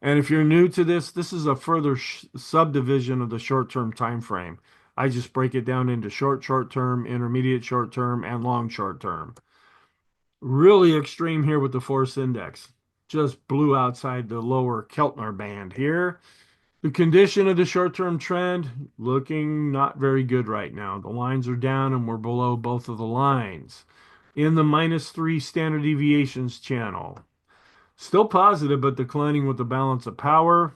And if you're new to this is a further subdivision of the short-term time frame. I just break it down into short-term, intermediate short-term, and long short-term. Really extreme here with the force index. Just blew outside the lower Keltner band here. The condition of the short-term trend looking not very good right now. The lines are down and we're below both of the lines. In the -3 standard deviations channel. Still positive, but declining with the balance of power.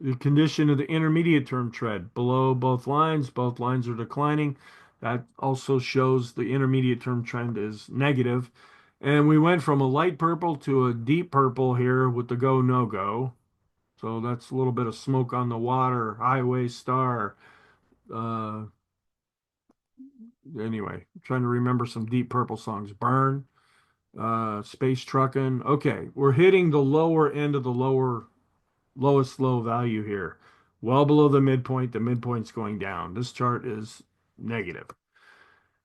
The condition of the intermediate term trend below both lines. Both lines are declining. That also shows the intermediate term trend is negative. And we went from a light purple to a deep purple here with the go, no go. So that's a little bit of smoke on the water, highway star. Uh, anyway, trying to remember some Deep Purple songs. Burn, Space Truckin'. Okay, we're hitting the lower end of the lowest low value here. Well below the midpoint. The midpoint's going down. This chart is negative.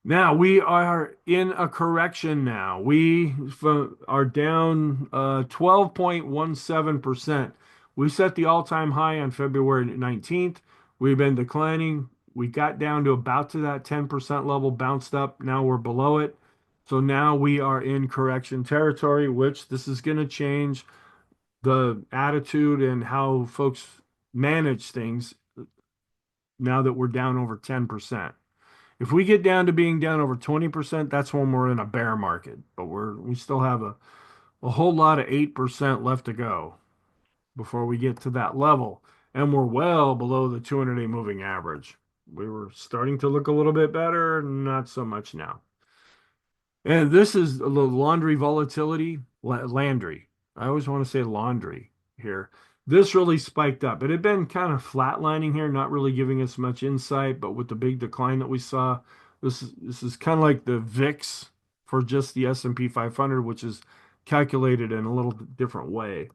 Now we are in a correction now. We are down 12.17%. We set the all-time high on February 19th. We've been declining. We got down to about to that 10% level, bounced up. Now we're below it. So now we are in correction territory, which this is going to change the attitude and how folks manage things now that we're down over 10%. If we get down to being down over 20%, that's when we're in a bear market. But we still have a whole lot of 8% left to go before we get to that level. And we're well below the 200-day moving average. We were starting to look a little bit better, not so much now. And this is the laundry volatility, Landry. I always want to say laundry here. This really spiked up. It had been kind of flatlining here, not really giving us much insight, but with the big decline that we saw, this is kind of like the VIX for just the S&P 500, which is calculated in a little different way.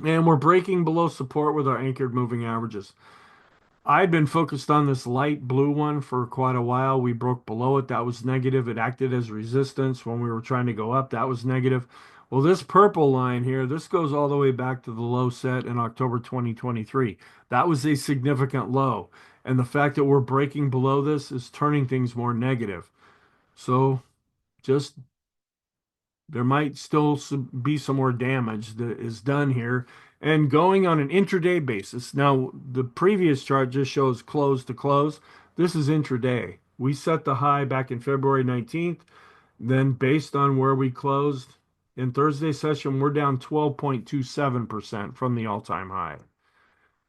And we're breaking below support with our anchored moving averages. I'd been focused on this light blue one for quite a while. We broke below it. That was negative. It acted as resistance when we were trying to go up. That was negative. Well, this purple line here, this goes all the way back to the low set in October 2023. That was a significant low. And the fact that we're breaking below this is turning things more negative. So just there might still be some more damage that is done here. And going on an intraday basis. Now, the previous chart just shows close to close. This is intraday. We set the high back in February 19th. Then based on where we closed in Thursday session, we're down 12.27% from the all-time high.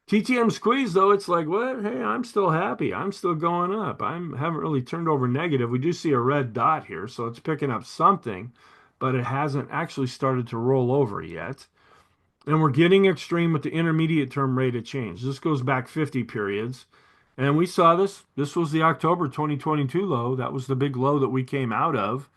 TTM squeeze, though, it's like, what? Hey, I'm still happy. I'm still going up. I haven't really turned over negative. We do see a red dot here, so it's picking up something, but it hasn't actually started to roll over yet. And we're getting extreme with the intermediate term rate of change. This goes back 50 periods. And we saw this. This was the October 2022 low. That was the big low that we came out of.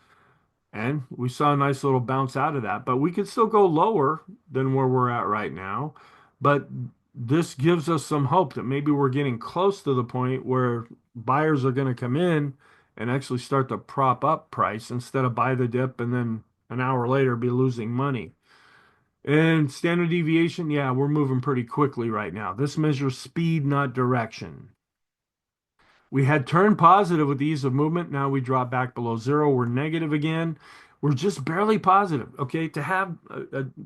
And we saw a nice little bounce out of that, but we could still go lower than where we're at right now. But this gives us some hope that maybe we're getting close to the point where buyers are going to come in and actually start to prop up price instead of buy the dip and then an hour later be losing money. And standard deviation, yeah, we're moving pretty quickly right now. This measures speed, not direction. We had turned positive with the ease of movement. Now we drop back below zero. We're negative again. We're just barely positive. Okay, to have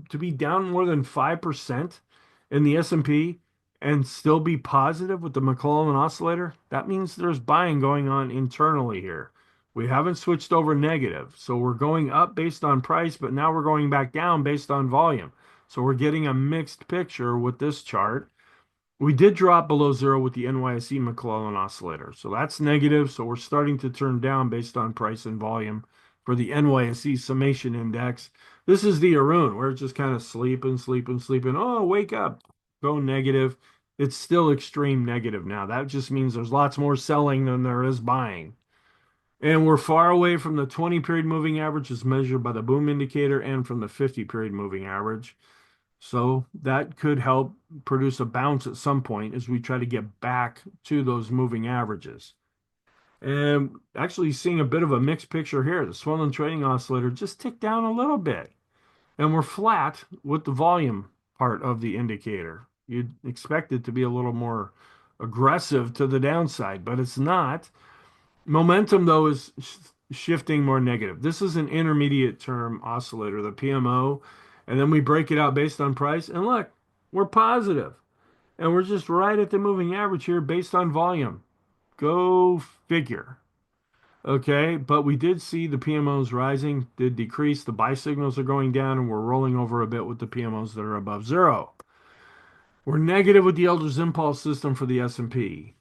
to be down more than 5% in the S&P and still be positive with the McClellan oscillator, that means there's buying going on internally here. We haven't switched over negative. So we're going up based on price, but now we're going back down based on volume. So we're getting a mixed picture with this chart. We did drop below zero with the NYSE McClellan oscillator. So that's negative. So we're starting to turn down based on price and volume for the NYSE summation index. This is the Arun. We're just kind of sleeping, sleeping, sleeping. Oh, wake up. Go negative. It's still extreme negative now. That just means there's lots more selling than there is buying. And we're far away from the 20 period moving average as measured by the boom indicator and from the 50 period moving average. So that could help produce a bounce at some point as we try to get back to those moving averages. And actually seeing a bit of a mixed picture here. The swollen trading oscillator just ticked down a little bit. And we're flat with the volume part of the indicator. You'd expect it to be a little more aggressive to the downside, but it's not. Momentum, though, is shifting more negative. This is an intermediate term oscillator, the PMO, and then we break it out based on price. And look, we're positive, and we're just right at the moving average here based on volume. Go figure. Okay, but we did see the PMOs rising, did decrease. The buy signals are going down, and we're rolling over a bit with the PMOs that are above zero. We're negative with the Elder's Impulse system for the S&P.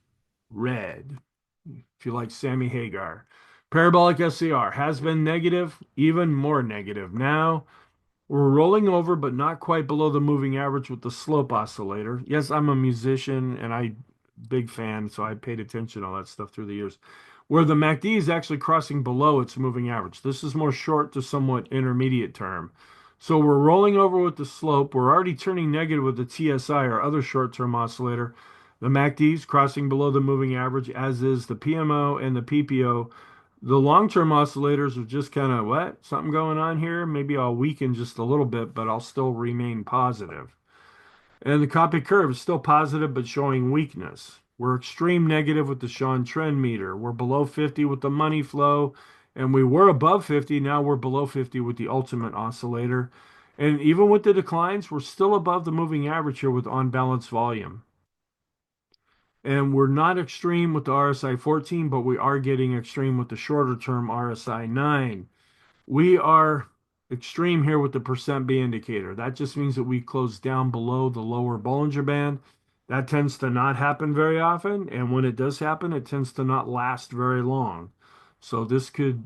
Red, if you like Sammy Hagar. Parabolic SCR has been negative, even more negative. Now we're rolling over, but not quite below the moving average with the slope oscillator. Yes, I'm a musician and I big fan, so I paid attention to all that stuff through the years. Where the MACD is actually crossing below its moving average. This is more short to somewhat intermediate term. So we're rolling over with the slope. We're already turning negative with the TSI, our other short-term oscillator. The MACD is crossing below the moving average, as is the PMO and the PPO. The long-term oscillators are just kind of, what? Something going on here? Maybe I'll weaken just a little bit, but I'll still remain positive. And the copy curve is still positive, but showing weakness. We're extreme negative with the Sean trend meter. We're below 50 with the money flow, and we were above 50. Now we're below 50 with the ultimate oscillator. And even with the declines, we're still above the moving average here with on-balance volume. And we're not extreme with the RSI 14, but we are getting extreme with the shorter term RSI 9. We are extreme here with the percent B indicator. That just means that we close down below the lower Bollinger Band. That tends to not happen very often. And when it does happen, it tends to not last very long. So this could,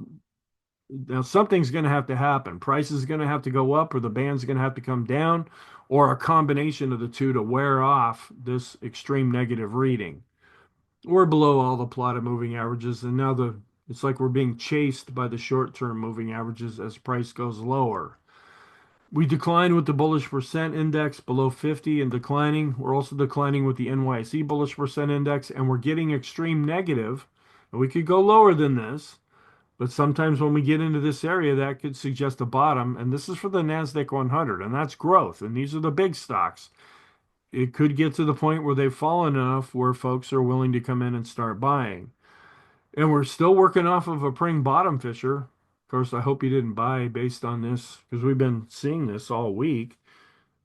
now something's going to happen. Price is going to have to go up, or the band's going to have to come down, or a combination of the two to wear off this extreme negative reading. We're below all the plotted moving averages, and now it's like we're being chased by the short-term moving averages as price goes lower. We decline with the bullish percent index below 50 and declining. We're also declining with the NYSE bullish percent index, and we're getting extreme negative. And we could go lower than this, but sometimes when we get into this area, that could suggest a bottom. And this is for the NASDAQ 100, and that's growth. And these are the big stocks. It could get to the point where they've fallen enough where folks are willing to come in and start buying. And we're still working off of a praying bottom fisher. Of course, I hope you didn't buy based on this because we've been seeing this all week.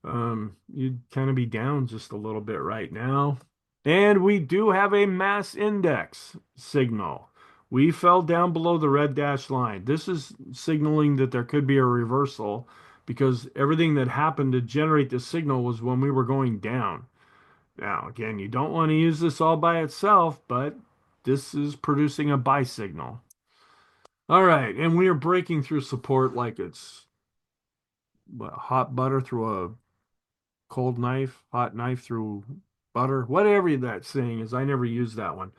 You'd kind of be down just a little bit right now. And we do have a mass index signal. We fell down below the red dashed line. This is signaling that there could be a reversal because everything that happened to generate the signal was when we were going down. Now, again, you don't want to use this all by itself, but this is producing a buy signal. All right, and we are breaking through support like it's what, hot butter through a cold knife, hot knife through butter, whatever that saying is. I never used that one.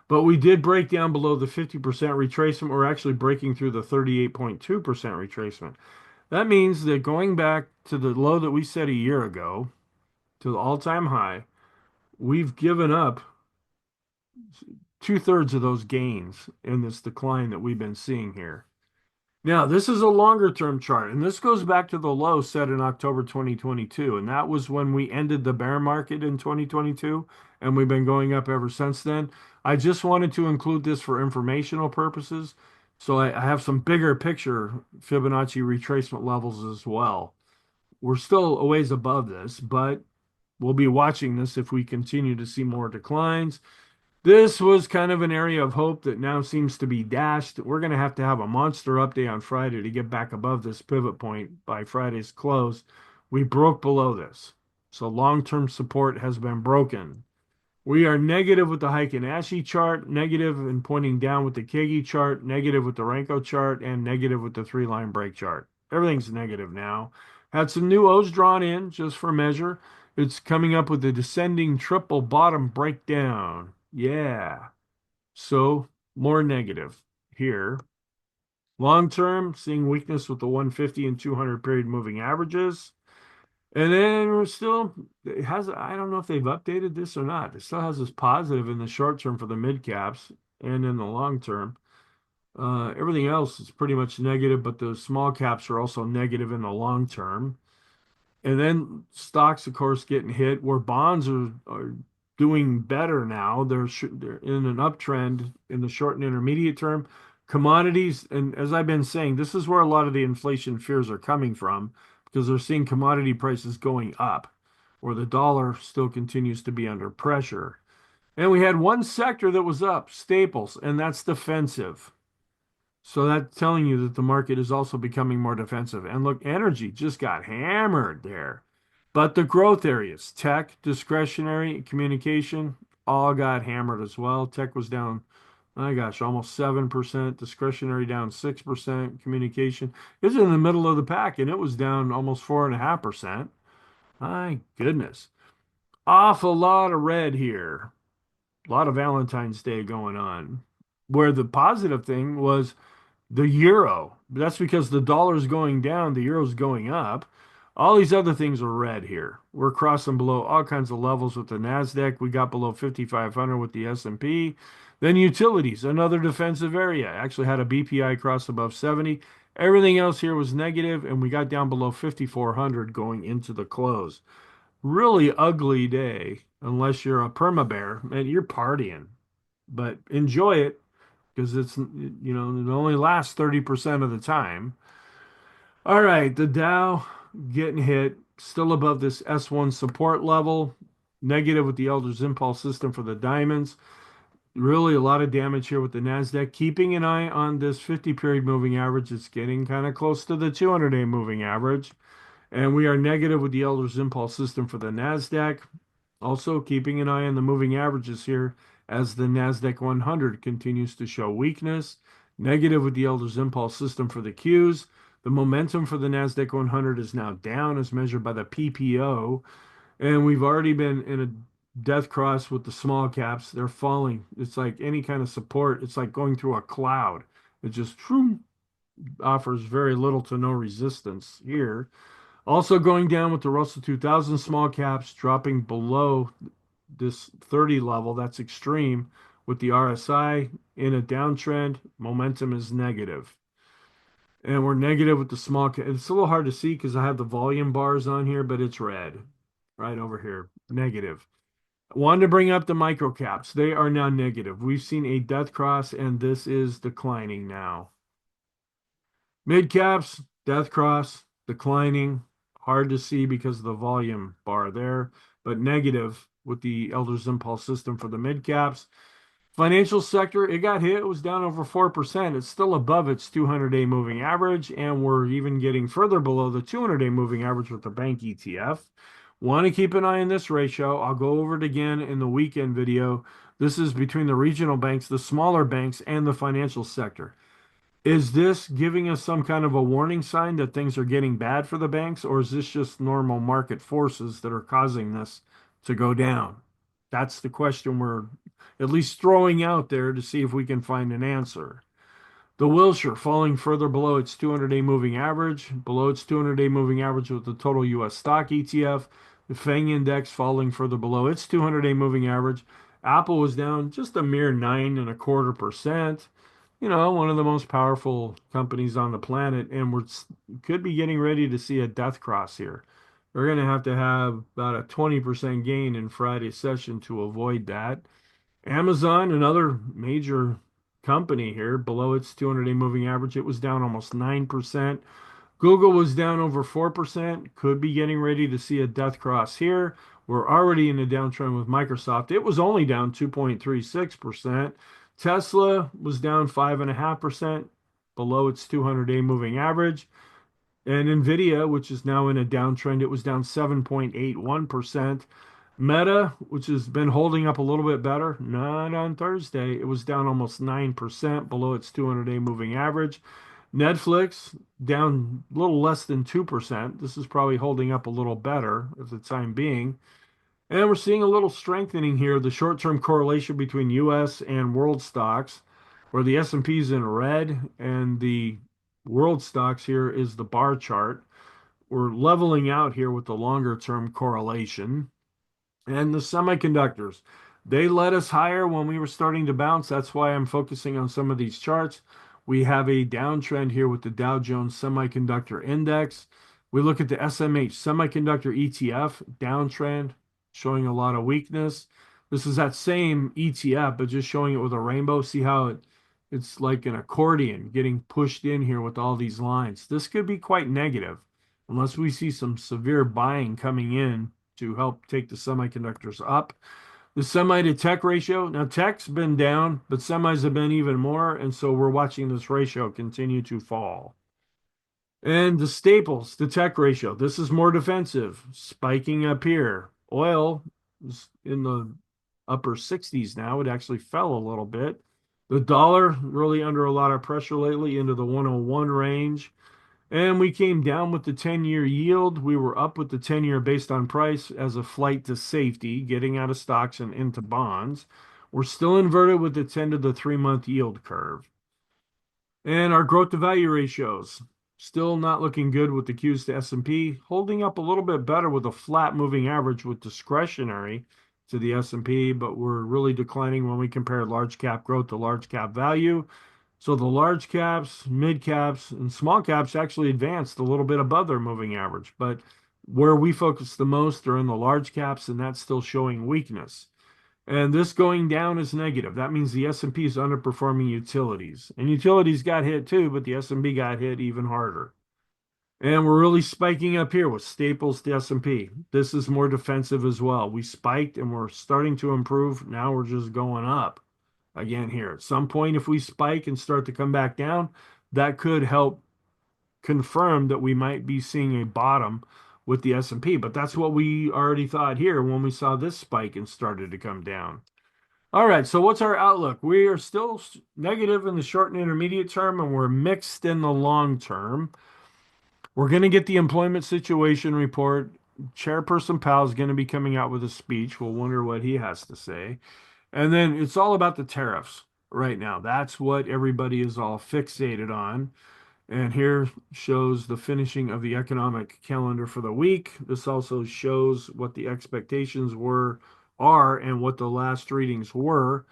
But we did break down below the 50% retracement. We're actually breaking through the 38.2% retracement. That means that going back to the low that we set a year ago, to the all-time high, we've given up two-thirds of those gains in this decline that we've been seeing here. Now, this is a longer term chart, and this goes back to the low set in October 2022, and that was when we ended the bear market in 2022, and we've been going up ever since then. I just wanted to include this for informational purposes, so I have some bigger picture Fibonacci retracement levels as well. We're still a ways above this, but we'll be watching this if we continue to see more declines. This was kind of an area of hope that now seems to be dashed. We're going to have a monster update on Friday to get back above this pivot point by Friday's close. We broke below this. So long-term support has been broken. We are negative with the Heiken-Ashi chart, negative and pointing down with the Kegi chart, negative with the Renko chart, and negative with the three-line break chart. Everything's negative now. Had some new O's drawn in just for measure. It's coming up with a descending triple bottom breakdown. Yeah. So more negative here. Long term, seeing weakness with the 150 and 200 period moving averages. And then we're still, it has, I don't know if they've updated this or not. It still has this positive in the short term for the mid caps and in the long term. Everything else is pretty much negative, but the small caps are also negative in the long term. And then stocks, of course, getting hit where bonds are doing better now. They're in an uptrend in the short and intermediate term. Commodities, and as I've been saying, this is where a lot of the inflation fears are coming from because they're seeing commodity prices going up, where the dollar still continues to be under pressure. And we had one sector that was up, staples, and that's defensive. So that's telling you that the market is also becoming more defensive. And look, energy just got hammered there. But the growth areas, tech, discretionary, communication, all got hammered as well. Tech was down, my gosh, almost 7%, discretionary down 6%, communication is in the middle of the pack, and it was down almost 4.5%. My goodness. Awful lot of red here. A lot of Valentine's Day going on. Where the positive thing was the euro. That's because the dollar's going down, the euro's going up. All these other things are red here. We're crossing below all kinds of levels with the Nasdaq. We got below 5,500 with the S&P. Then utilities, another defensive area. Actually had a BPI cross above 70. Everything else here was negative, and we got down below 5,400 going into the close. Really ugly day, unless you're a perma bear and you're partying. But enjoy it because it's, it only lasts 30% of the time. All right, the Dow getting hit, still above this S1 support level, negative with the Elder's Impulse system for the diamonds. Really a lot of damage here with the Nasdaq. Keeping an eye on this 50 period moving average. It's getting kind of close to the 200-day moving average. And we are negative with the Elder's Impulse system for the Nasdaq. Also keeping an eye on the moving averages here as the Nasdaq 100 continues to show weakness. Negative with the Elder's Impulse system for the Qs. The momentum for the Nasdaq 100 is now down as measured by the PPO. And we've already been in a death cross with the small caps. They're falling. It's like any kind of support. It's like going through a cloud. It just offers very little to no resistance here. Also going down with the Russell 2000 small caps, dropping below this 30 level. That's extreme with the RSI in a downtrend. Momentum is negative. And we're negative with the small cap. It's a little hard to see because I have the volume bars on here, but it's red right over here. Negative. Wanted to bring up the micro caps. They are now negative. We've seen a death cross, and this is declining now. Mid caps, death cross, declining. Hard to see because of the volume bar there, but negative with the Elder's Impulse system for the mid caps. Financial sector, it got hit. It was down over 4%. It's still above its 200-day moving average, and we're even getting further below the 200-day moving average with the bank ETF. Want to keep an eye on this ratio. I'll go over it again in the weekend video. This is between the regional banks, the smaller banks, and the financial sector. Is this giving us some kind of a warning sign that things are getting bad for the banks, or is this just normal market forces that are causing this to go down? That's the question we're at least throwing out there to see if we can find an answer. The Wilshire falling further below its 200-day moving average, below its 200-day moving average with the total US stock ETF. The FANG index falling further below its 200-day moving average. Apple was down just a mere 9.25%. One of the most powerful companies on the planet, and could be getting ready to see a death cross here. We're going to have about a 20% gain in Friday's session to avoid that. Amazon, another major company here, below its 200-day moving average, it was down almost 9%. Google was down over 4%, could be getting ready to see a death cross here. We're already in a downtrend with Microsoft. It was only down 2.36%. Tesla was down 5.5%, below its 200-day moving average. And Nvidia, which is now in a downtrend, it was down 7.81%. Meta, which has been holding up a little bit better, not on Thursday. It was down almost 9% below its 200-day moving average. Netflix down a little less than 2%. This is probably holding up a little better at the time being. And we're seeing a little strengthening here, the short-term correlation between US and world stocks, where the S&P is in red and the world stocks here is the bar chart. We're leveling out here with the longer-term correlation. And the semiconductors, they led us higher when we were starting to bounce. That's why I'm focusing on some of these charts. We have a downtrend here with the Dow Jones Semiconductor Index. We look at the SMH Semiconductor ETF, downtrend, showing a lot of weakness. This is that same ETF, but just showing it with a rainbow. See how it's like an accordion getting pushed in here with all these lines. This could be quite negative unless we see some severe buying coming in to help take the semiconductors up. The semi to tech ratio, now tech's been down, but semis have been even more, and so we're watching this ratio continue to fall. And the staples, the tech ratio, this is more defensive, spiking up here. Oil is in the upper 60s now. It actually fell a little bit. The dollar really under a lot of pressure lately into the 101 range. And we came down with the 10-year yield. We were up with the 10-year based on price as a flight to safety, getting out of stocks and into bonds. We're still inverted with the 10 to the 3-month yield curve. And our growth to value ratios still not looking good with the Qs to S&P, holding up a little bit better with a flat moving average with discretionary to the S&P, but we're really declining when we compare large cap growth to large cap value. So the large caps, mid caps, and small caps actually advanced a little bit above their moving average. But where we focus the most are in the large caps, and that's still showing weakness. And this going down is negative. That means the S&P is underperforming utilities. And utilities got hit too, but the S&P got hit even harder. And we're really spiking up here with staples to S&P. This is more defensive as well. We spiked and we're starting to improve. Now we're just going up again here. At some point, if we spike and start to come back down, that could help confirm that we might be seeing a bottom with the S&P. But that's what we already thought here when we saw this spike and started to come down. All right, so what's our outlook? We are still negative in the short and intermediate term, and we're mixed in the long term. We're going to get the employment situation report. Chairperson Powell is going to be coming out with a speech. We'll wonder what he has to say. And then it's all about the tariffs right now. That's what everybody is all fixated on. And here shows the finishing of the economic calendar for the week. This also shows what the expectations are and what the last readings were.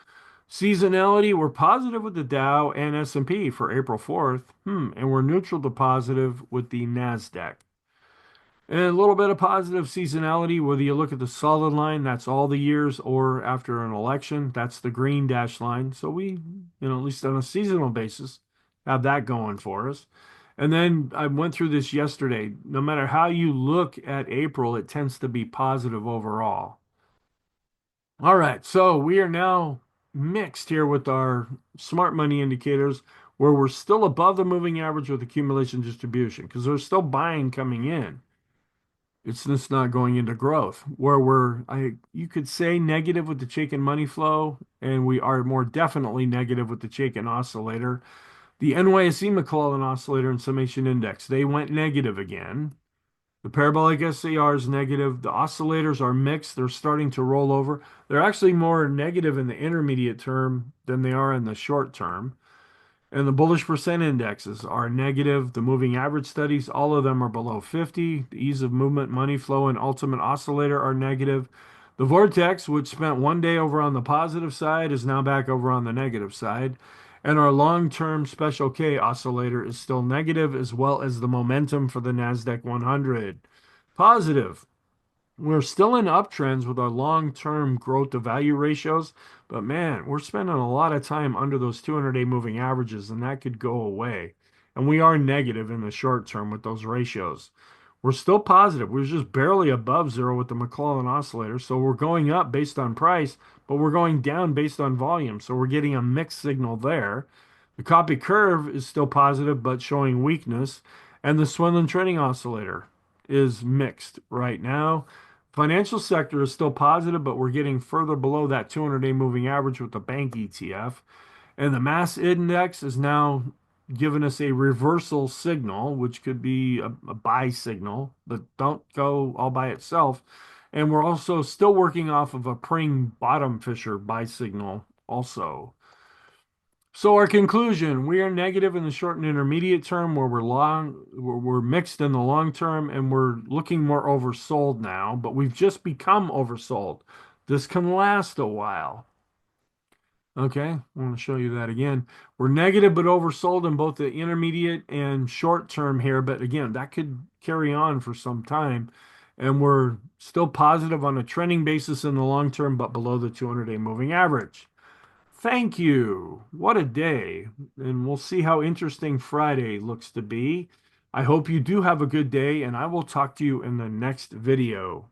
Seasonality, we're positive with the Dow and S&P for April 4th. And we're neutral to positive with the NASDAQ. And a little bit of positive seasonality, whether you look at the solid line, that's all the years, or after an election, that's the green dash line. So we, at least on a seasonal basis, have that going for us. And then I went through this yesterday. No matter how you look at April, it tends to be positive overall. All right, so we are now mixed here with our smart money indicators where we're still above the moving average with accumulation distribution because there's still buying coming in. It's just not going into growth where you could say negative with the Chaikin money flow, and we are more definitely negative with the Chaikin oscillator. The NYSE McClellan oscillator and summation index, they went negative again. The parabolic SAR is negative. The oscillators are mixed. They're starting to roll over. They're actually more negative in the intermediate term than they are in the short term. And the bullish percent indexes are negative. The moving average studies, all of them are below 50. The ease of movement, money flow, and ultimate oscillator are negative. The vortex, which spent one day over on the positive side, is now back over on the negative side. And our long-term special K oscillator is still negative, as well as the momentum for the NASDAQ 100. Positive. We're still in uptrends with our long-term growth to value ratios, but man, we're spending a lot of time under those 200-day moving averages, and that could go away. And we are negative in the short term with those ratios. We're still positive. We're just barely above zero with the McClellan oscillator. So we're going up based on price, but we're going down based on volume. So we're getting a mixed signal there. The copy curve is still positive, but showing weakness. And the Swindon trading oscillator is mixed right now. Financial sector is still positive, but we're getting further below that 200-day moving average with the bank ETF. And the mass index is now giving us a reversal signal, which could be a buy signal, but don't go all by itself. And we're also still working off of a praying bottom fisher buy signal also. So our conclusion, we are negative in the short and intermediate term where we're mixed in the long term and we're looking more oversold now, but we've just become oversold. This can last a while. Okay, I want to show you that again. We're negative but oversold in both the intermediate and short term here, but again, that could carry on for some time. And we're still positive on a trending basis in the long term, but below the 200-day moving average. Thank you. What a day. And we'll see how interesting Friday looks to be. I hope you do have a good day, and I will talk to you in the next video.